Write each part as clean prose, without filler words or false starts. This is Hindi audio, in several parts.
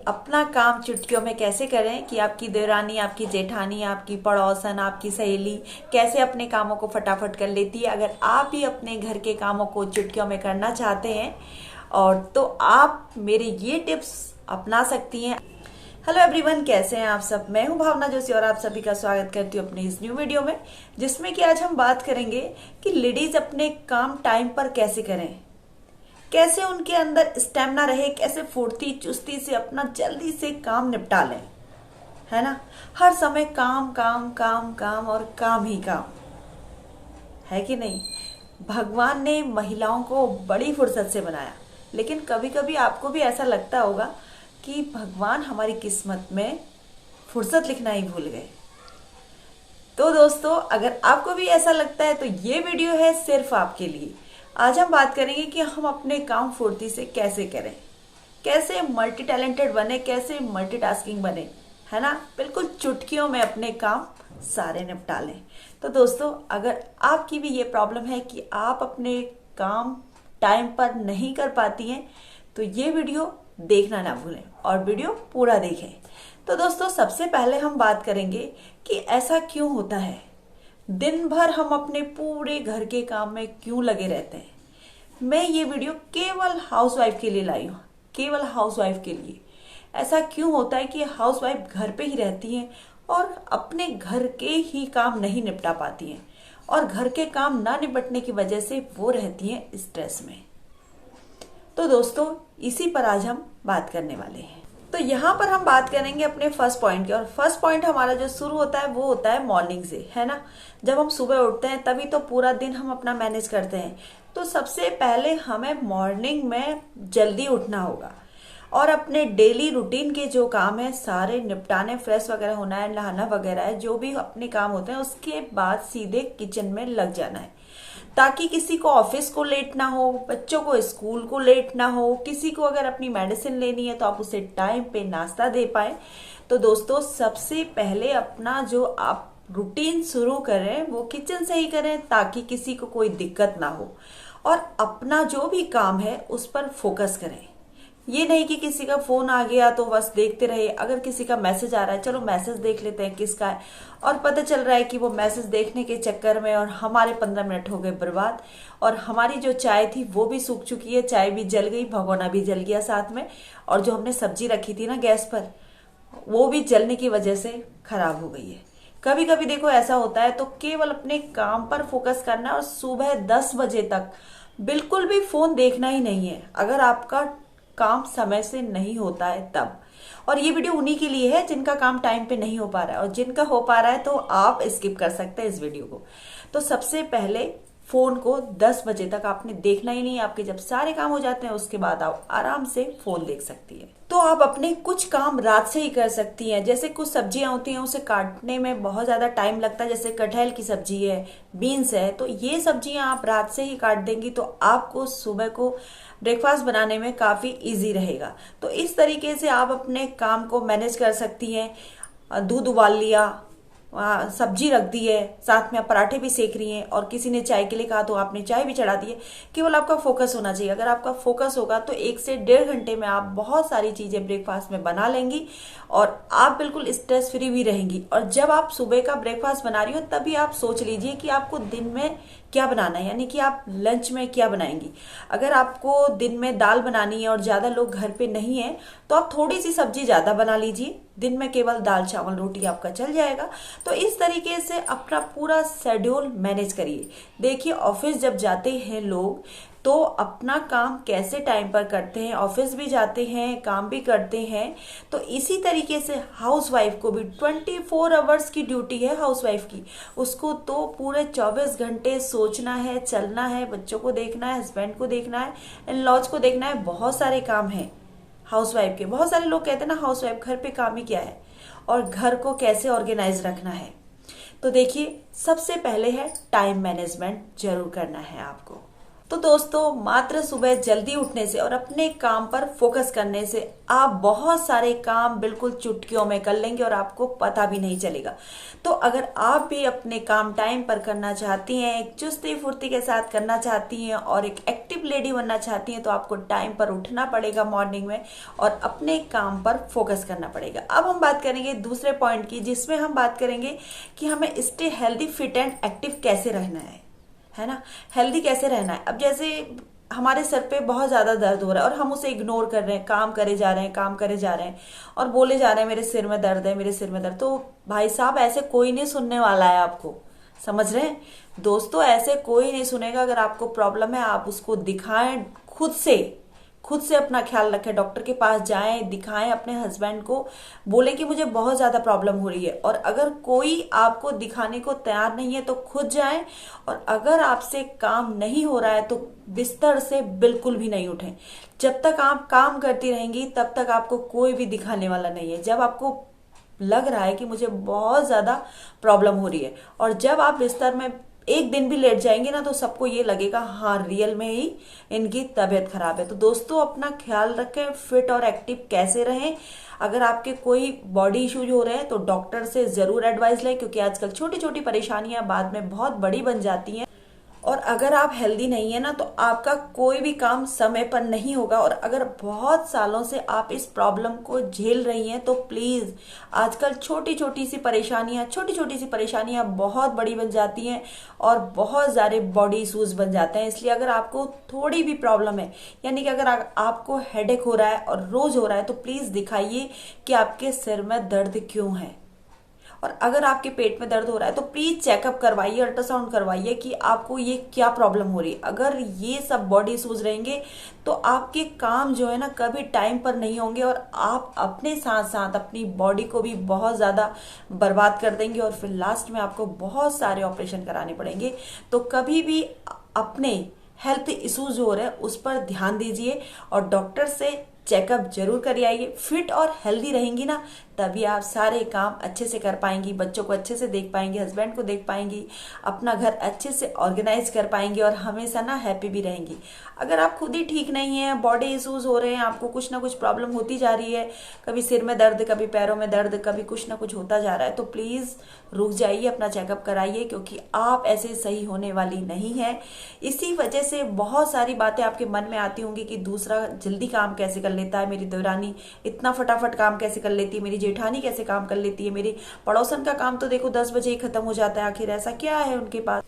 अपना काम चुटकियों में कैसे करें कि आपकी देवरानी, आपकी जेठानी, आपकी पड़ोसन, आपकी सहेली कैसे अपने कामों को फटाफट कर लेती है। अगर आप ही अपने घर के कामों को चुटकियों में करना चाहते हैं और तो आप मेरे ये टिप्स अपना सकती हैं। हेलो एवरीवन, कैसे हैं आप सब। मैं हूं भावना जोशी और आप सभी का स्वागत करती हूं अपनी इस न्यू वीडियो में, जिसमें कि आज हम बात करेंगे कि लेडीज अपने काम टाइम पर कैसे करें, कैसे उनके अंदर स्टेमिना रहे, कैसे फुर्ती चुस्ती से अपना जल्दी से काम निपटा लें, है ना। हर समय काम काम काम काम और काम ही काम, है कि नहीं। भगवान ने महिलाओं को बड़ी फुर्सत से बनाया, लेकिन कभी कभी आपको भी ऐसा लगता होगा कि भगवान हमारी किस्मत में फुर्सत लिखना ही भूल गए। तो दोस्तों, अगर आपको भी ऐसा लगता है तो ये वीडियो है सिर्फ आपके लिए। आज हम बात करेंगे कि हम अपने काम फुर्ती से कैसे करें, कैसे मल्टी टैलेंटेड बने, कैसे मल्टीटास्किंग बने, है ना। बिल्कुल चुटकियों में अपने काम सारे निपटा लें। तो दोस्तों, अगर आपकी भी ये प्रॉब्लम है कि आप अपने काम टाइम पर नहीं कर पाती हैं, तो ये वीडियो देखना ना भूलें और वीडियो पूरा देखें। तो दोस्तों, सबसे पहले हम बात करेंगे कि ऐसा क्यों होता है, दिन भर हम अपने पूरे घर के काम में क्यों लगे रहते हैं। मैं ये वीडियो केवल हाउसवाइफ के लिए लाई हूँ, केवल हाउसवाइफ के लिए। ऐसा क्यों होता है कि हाउसवाइफ घर पे ही रहती हैं और अपने घर के ही काम नहीं निपटा पाती हैं, और घर के काम ना निपटने की वजह से वो रहती हैं स्ट्रेस में। तो दोस्तों, इसी पर आज हम बात करने वाले हैं। तो यहाँ पर हम बात करेंगे अपने फर्स्ट पॉइंट की, और फर्स्ट पॉइंट हमारा जो शुरू होता है वो होता है मॉर्निंग से, है ना। जब हम सुबह उठते हैं तभी तो पूरा दिन हम अपना मैनेज करते हैं। तो सबसे पहले हमें मॉर्निंग में जल्दी उठना होगा और अपने डेली रूटीन के जो काम है सारे निपटाने, फ्रेश वगैरह होना है, नहाना वगैरह है, जो भी अपने काम होते हैं उसके बाद सीधे किचन में लग जाना है, ताकि किसी को ऑफिस को लेट ना हो, बच्चों को स्कूल को लेट ना हो, किसी को अगर अपनी मेडिसिन लेनी है तो आप उसे टाइम पे नाश्ता दे पाए। तो दोस्तों, सबसे पहले अपना जो आप रूटीन शुरू करें वो किचन से ही करें, ताकि किसी को कोई दिक्कत ना हो, और अपना जो भी काम है उस पर फोकस करें। ये नहीं कि किसी का फोन आ गया तो बस देखते रहे। अगर किसी का मैसेज आ रहा है, चलो मैसेज देख लेते हैं किसका है, और पता चल रहा है कि वो मैसेज देखने के चक्कर में और हमारे 15 मिनट हो गए बर्बाद, और हमारी जो चाय थी वो भी सूख चुकी है, चाय भी जल गई, भगोना भी जल गया साथ में, और जो हमने सब्जी रखी थी ना गैस पर वो भी जलने की वजह से खराब हो गई है। कभी कभी देखो ऐसा होता है, तो केवल अपने काम पर फोकस करना, और सुबह 10 बजे तक बिल्कुल भी फोन देखना ही नहीं है, अगर आपका काम समय से नहीं होता है तब। और ये वीडियो उन्हीं के लिए है जिनका काम टाइम पे नहीं हो पा रहा है, और जिनका हो पा रहा है तो आप स्किप कर सकते हैं इस वीडियो को। तो सबसे पहले फोन को 10 बजे तक आपने देखना ही नहीं है। आपके जब सारे काम हो जाते हैं उसके बाद आप आराम से फोन देख सकती है। तो आप अपने कुछ काम रात से ही कर सकती हैं। जैसे कुछ सब्जियां होती हैं उसे काटने में बहुत ज्यादा टाइम लगता है, जैसे कटहल की सब्जी है, बीन्स है, तो ये सब्जियां आप रात से ही काट देंगी तो आपको सुबह को ब्रेकफास्ट बनाने में काफी इजी रहेगा। तो इस तरीके से आप अपने काम को मैनेज कर सकती हैं। दूध उबाल लिया, सब्जी रख दी है, साथ में आप पराठे भी सेक रही हैं, और किसी ने चाय के लिए कहा तो आपने चाय भी चढ़ा दी है। केवल आपका फोकस होना चाहिए। अगर आपका फोकस होगा तो 1 से 1.5 घंटे में आप बहुत सारी चीजें ब्रेकफास्ट में बना लेंगी, और आप बिल्कुल स्ट्रेस फ्री भी रहेंगी। और जब आप सुबह का ब्रेकफास्ट बना रही हो तभी आप सोच लीजिए कि आपको दिन में क्या बनाना है, यानी कि आप लंच में क्या बनाएंगी। अगर आपको दिन में दाल बनानी है और ज्यादा लोग घर पे नहीं है तो आप थोड़ी सी सब्जी ज्यादा बना लीजिए, दिन में केवल दाल चावल रोटी आपका चल जाएगा। तो इस तरीके से अपना पूरा शेड्यूल मैनेज करिए। देखिए, ऑफिस जब जाते हैं लोग तो अपना काम कैसे टाइम पर करते हैं, ऑफिस भी जाते हैं, काम भी करते हैं। तो इसी तरीके से हाउसवाइफ को भी 24 आवर्स की ड्यूटी है हाउसवाइफ की। उसको तो पूरे 24 घंटे सोचना है, चलना है, बच्चों को देखना है, हस्बैंड को देखना है, इन लॉज को देखना है। बहुत सारे काम हैं हाउसवाइफ के। बहुत सारे लोग कहते हैं ना, हाउसवाइफ घर पे काम ही क्या है, और घर को कैसे ऑर्गेनाइज रखना है। तो देखिए, सबसे पहले है टाइम मैनेजमेंट जरूर करना है आपको। तो दोस्तों, मात्र सुबह जल्दी उठने से और अपने काम पर फोकस करने से आप बहुत सारे काम बिल्कुल चुटकियों में कर लेंगे और आपको पता भी नहीं चलेगा। तो अगर आप भी अपने काम टाइम पर करना चाहती हैं, एक चुस्ती फुर्ती के साथ करना चाहती हैं और एक एक्टिव लेडी बनना चाहती हैं, तो आपको टाइम पर उठना पड़ेगा मॉर्निंग में और अपने काम पर फोकस करना पड़ेगा। अब हम बात करेंगे दूसरे पॉइंट की, जिसमें हम बात करेंगे कि हमें stay healthy, fit and active कैसे रहना है ना, हेल्दी कैसे रहना है। अब जैसे हमारे सर पे बहुत ज्यादा दर्द हो रहा है और हम उसे इग्नोर कर रहे हैं, काम करे जा रहे हैं, काम करे जा रहे हैं और बोले जा रहे हैं मेरे सिर में दर्द है, मेरे सिर में दर्द। तो भाई साहब, ऐसे कोई नहीं सुनने वाला है आपको, समझ रहे हैं दोस्तों, ऐसे कोई नहीं सुनेगा। अगर आपको प्रॉब्लम है, आप उसको दिखाएं, खुद से अपना ख्याल रखें, डॉक्टर के पास जाएं, दिखाएं, अपने हस्बैंड को बोलें कि मुझे बहुत ज्यादा प्रॉब्लम हो रही है। और अगर कोई आपको दिखाने को तैयार नहीं है तो खुद जाएं, और अगर आपसे काम नहीं हो रहा है तो बिस्तर से बिल्कुल भी नहीं उठें। जब तक आप काम करती रहेंगी तब तक आपको कोई भी दिखाने वाला नहीं है। जब आपको लग रहा है कि मुझे बहुत ज्यादा प्रॉब्लम हो रही है और जब आप बिस्तर में एक दिन भी लेट जाएंगे ना, तो सबको ये लगेगा हाँ, रियल में ही इनकी तबीयत खराब है। तो दोस्तों, अपना ख्याल रखें, फिट और एक्टिव कैसे रहें। अगर आपके कोई बॉडी इश्यूज हो रहे हैं तो डॉक्टर से जरूर एडवाइस लें, क्योंकि आजकल छोटी छोटी परेशानियां बाद में बहुत बड़ी बन जाती हैं। और अगर आप हेल्दी नहीं है ना, तो आपका कोई भी काम समय पर नहीं होगा। और अगर बहुत सालों से आप इस प्रॉब्लम को झेल रही हैं तो प्लीज, आजकल छोटी छोटी सी परेशानियां बहुत बड़ी बन जाती हैं और बहुत सारे बॉडी इश्यूज बन जाते हैं। इसलिए अगर आपको थोड़ी भी प्रॉब्लम है, यानी कि अगर आपको हेडेक हो रहा है और रोज हो रहा है, तो प्लीज दिखाइए कि आपके सिर में दर्द क्यों है। और अगर आपके पेट में दर्द हो रहा है तो प्लीज चेकअप करवाइए, अल्ट्रासाउंड करवाइए कि आपको ये क्या प्रॉब्लम हो रही है। अगर ये सब बॉडी इश्यूज रहेंगे तो आपके काम जो है ना, कभी टाइम पर नहीं होंगे और आप अपने साथ साथ अपनी बॉडी को भी बहुत ज्यादा बर्बाद कर देंगे और फिर लास्ट में आपको बहुत सारे ऑपरेशन कराने पड़ेंगे। तो कभी भी अपने हेल्थ इश्यूज जो हो रहे हैं उस पर ध्यान दीजिए और डॉक्टर से चेकअप जरूर करिए आइए। फिट और हेल्दी रहेंगी ना, तभी आप सारे काम अच्छे से कर पाएंगी, बच्चों को अच्छे से देख पाएंगी, हस्बैंड को देख पाएंगी, अपना घर अच्छे से ऑर्गेनाइज कर पाएंगी और हमेशा ना हैप्पी भी रहेंगी। अगर आप खुद ही ठीक नहीं है, बॉडी इश्यूज हो रहे हैं, आपको कुछ ना कुछ प्रॉब्लम होती जा रही है, कभी सिर में दर्द, कभी पैरों में दर्द, कभी कुछ ना कुछ होता जा रहा है, तो प्लीज रुक जाइए, अपना चेकअप कराइए, क्योंकि आप ऐसे सही होने वाली नहीं है। इसी वजह से बहुत सारी बातें आपके मन में आती होंगी कि दूसरा जल्दी काम कैसे कर लेता है, मेरी देवरानी इतना फटाफट काम कैसे कर लेती है, मेरी जेठानी कैसे काम कर लेती है, मेरी पड़ोसन का काम तो देखो 10 बजे ही खत्म हो जाता है, आखिर ऐसा क्या है उनके पास।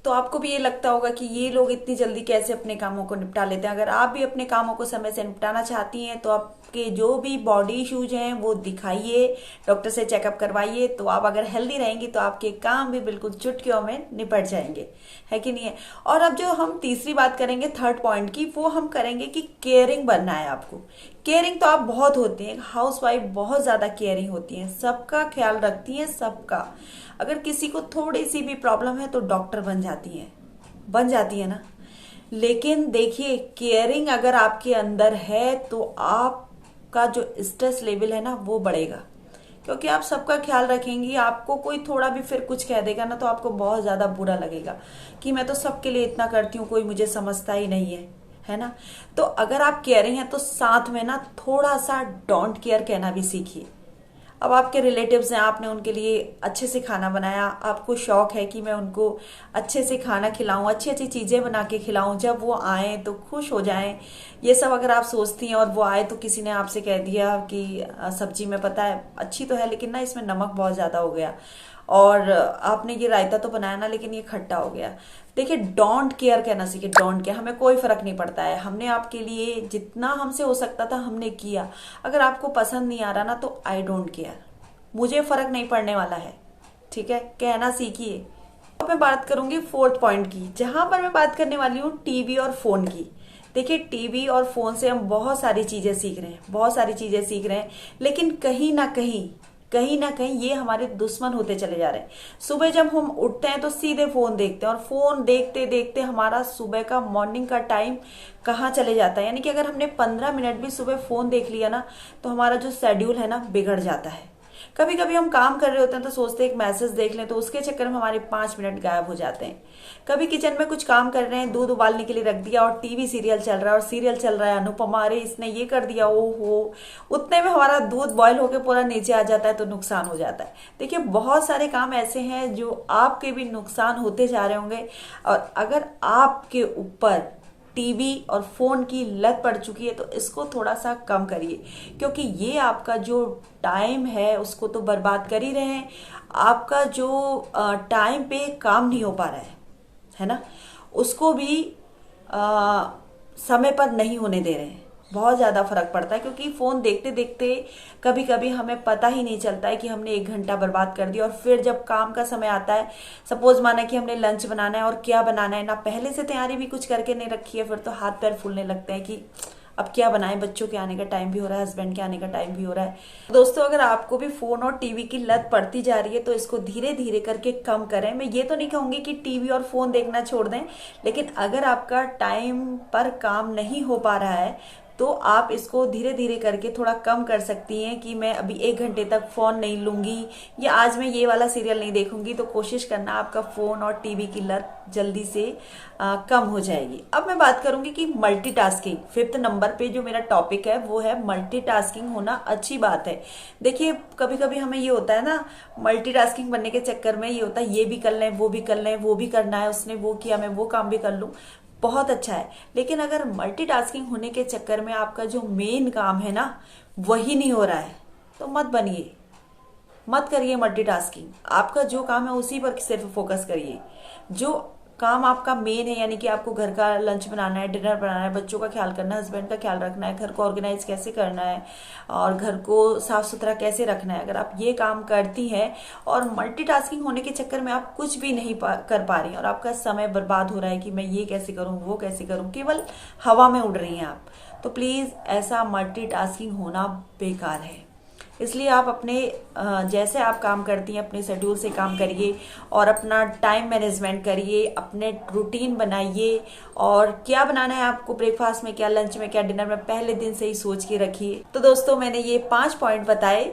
तो आपको भी ये लगता होगा कि ये लोग इतनी जल्दी कैसे अपने कामों को निपटा लेते हैं। अगर आप भी अपने कामों को समय से निपटाना चाहती हैं तो आपके जो भी बॉडी इश्यूज हैं वो दिखाइए, डॉक्टर से चेकअप करवाइए। तो आप अगर हेल्दी रहेंगी तो आपके काम भी बिल्कुल चुटकियों में निपट जाएंगे, है कि नहीं है। और अब जो हम तीसरी बात करेंगे थर्ड पॉइंट की, वो हम करेंगे कि केयरिंग बनना है आपको। केयरिंग तो आप बहुत होती हैं, हाउस वाइफ बहुत ज्यादा केयरिंग होती हैं, सबका ख्याल रखती हैं, सबका। अगर किसी को थोड़ी सी भी प्रॉब्लम है तो डॉक्टर बन जाती है ना। लेकिन देखिए, केयरिंग अगर आपके अंदर है तो आपका जो स्ट्रेस लेवल है ना वो बढ़ेगा, क्योंकि आप सबका ख्याल रखेंगी। आपको कोई थोड़ा भी फिर कुछ कह देगा ना तो आपको बहुत ज्यादा बुरा लगेगा कि मैं तो सबके लिए इतना करती हूँ, कोई मुझे समझता ही नहीं है ना। तो अगर आप केयरिंग है तो साथ में ना थोड़ा सा डोंट केयर कहना भी सीखिए। अब आपके रिलेटिव्स हैं, आपने उनके लिए अच्छे से खाना बनाया, आपको शौक है कि मैं उनको अच्छे से खाना खिलाऊं, अच्छी अच्छी चीजें बना के खिलाऊं, जब वो आए तो खुश हो जाएं। ये सब अगर आप सोचती हैं और वो आए तो किसी ने आपसे कह दिया कि सब्जी में पता है अच्छी तो है लेकिन ना इसमें नमक बहुत ज्यादा हो गया, और आपने ये रायता तो बनाया ना लेकिन ये खट्टा हो गया। देखिए, डोंट केयर कहना सीखे, डोंट केयर। हमें कोई फर्क नहीं पड़ता है, हमने आपके लिए जितना हमसे हो सकता था हमने किया। अगर आपको पसंद नहीं आ रहा ना तो आई डोंट केयर, मुझे फर्क नहीं पड़ने वाला है, ठीक है, कहना सीखिए। अब मैं बात करूंगी फोर्थ पॉइंट की, जहां पर मैं बात करने वाली हूँ टीवी और फोन की। देखिए, टीवी और फोन से हम बहुत सारी चीजें सीख रहे हैं, लेकिन कहीं ना कहीं ये हमारे दुश्मन होते चले जा रहे हैं। सुबह जब हम उठते हैं तो सीधे फोन देखते हैं और फोन देखते देखते हमारा सुबह का, मॉर्निंग का टाइम कहाँ चले जाता है। यानी कि अगर हमने 15 मिनट भी सुबह फोन देख लिया ना तो हमारा जो शेड्यूल है ना बिगड़ जाता है। कभी कभी हम काम कर रहे होते हैं तो सोचते हैं एक मैसेज देख लें, तो उसके चक्कर में हमारे 5 मिनट गायब हो जाते हैं। कभी किचन में कुछ काम कर रहे हैं, दूध उबालने के लिए रख दिया और टीवी सीरियल चल रहा है, और सीरियल चल रहा है अनुपमा, अरे इसने ये कर दिया, ओ हो, उतने में हमारा दूध बॉयल होकर पूरा नीचे आ जाता है, तो नुकसान हो जाता है। देखिए बहुत सारे काम ऐसे हैं जो आपके भी नुकसान होते जा रहे होंगे, और अगर आपके ऊपर टीवी और फोन की लत पड़ चुकी है तो इसको थोड़ा सा कम करिए, क्योंकि ये आपका जो टाइम है उसको तो बर्बाद कर ही रहे हैं। आपका जो टाइम पे काम नहीं हो पा रहा है ना, उसको भी समय पर नहीं होने दे रहे हैं। बहुत ज़्यादा फर्क पड़ता है, क्योंकि फ़ोन देखते देखते कभी कभी हमें पता ही नहीं चलता है कि हमने 1 घंटा बर्बाद कर दिया। और फिर जब काम का समय आता है, सपोज माना कि हमने लंच बनाना है, और क्या बनाना है ना, पहले से तैयारी भी कुछ करके नहीं रखी है, फिर तो हाथ पैर फूलने लगते हैं कि अब क्या बनाएं, बच्चों के आने का टाइम भी हो रहा है, हस्बैंड के आने का टाइम भी हो रहा है। दोस्तों अगर आपको भी फोन और टीवी की लत पड़ती जा रही है तो इसको धीरे धीरे करके कम करें। मैं ये तो नहीं कहूंगी कि टीवी और फोन देखना छोड़ दें, लेकिन अगर आपका टाइम पर काम नहीं हो पा रहा है तो आप इसको धीरे धीरे करके थोड़ा कम कर सकती हैं कि मैं अभी 1 घंटे तक फोन नहीं लूंगी, या आज मैं ये वाला सीरियल नहीं देखूंगी। तो कोशिश करना आपका फोन और टीवी की लत जल्दी से कम हो जाएगी। अब मैं बात करूंगी कि मल्टीटास्किंग, 5th नंबर पे जो मेरा टॉपिक है वो है मल्टीटास्किंग होना अच्छी बात है। देखिए कभी कभी हमें ये होता है ना, मल्टीटास्किंग बनने के चक्कर में ये होता है ये भी कर लें, वो भी कर लें, वो भी करना है, उसने वो किया मैं वो काम भी कर लूं, बहुत अच्छा है। लेकिन अगर मल्टीटास्किंग होने के चक्कर में आपका जो मेन काम है ना वही नहीं हो रहा है तो मत बनिए, मत करिए मल्टीटास्किंग। आपका जो काम है उसी पर सिर्फ फोकस करिए। जो काम आपका मेन है, यानी कि आपको घर का लंच बनाना है, डिनर बनाना है, बच्चों का ख्याल करना है, हस्बैंड का ख्याल रखना है, घर को ऑर्गेनाइज कैसे करना है और घर को साफ सुथरा कैसे रखना है, अगर आप ये काम करती हैं और मल्टीटास्किंग होने के चक्कर में आप कुछ भी नहीं कर पा रही हैं और आपका समय बर्बाद हो रहा है कि मैं ये कैसे करूं वो कैसे करूं, केवल हवा में उड़ रही हैं आप, तो प्लीज ऐसा मल्टीटास्किंग होना बेकार है। इसलिए आप अपने जैसे आप काम करती हैं अपने शेड्यूल से काम करिए और अपना टाइम मैनेजमेंट करिए, अपने रूटीन बनाइए, और क्या बनाना है आपको, ब्रेकफास्ट में क्या, लंच में क्या, डिनर में, पहले दिन से ही सोच के रखिए। तो दोस्तों मैंने ये 5 पॉइंट बताए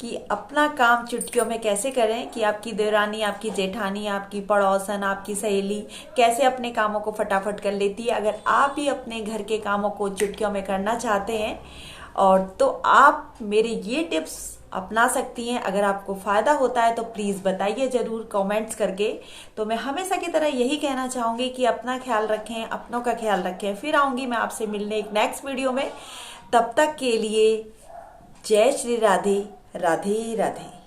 कि अपना काम चुटकियों में कैसे करें, कि आपकी देवरानी, आपकी जेठानी, आपकी पड़ोसन, आपकी सहेली कैसे अपने कामों को फटाफट कर लेती है। अगर आप भी अपने घर के कामों को चुटकियों में करना चाहते हैं और तो आप मेरे ये टिप्स अपना सकती हैं। अगर आपको फायदा होता है तो प्लीज बताइए जरूर कमेंट्स करके। तो मैं हमेशा की तरह यही कहना चाहूंगी कि अपना ख्याल रखें, अपनों का ख्याल रखें। फिर आऊंगी मैं आपसे मिलने एक नेक्स्ट वीडियो में। तब तक के लिए जय श्री राधे, राधे राधे।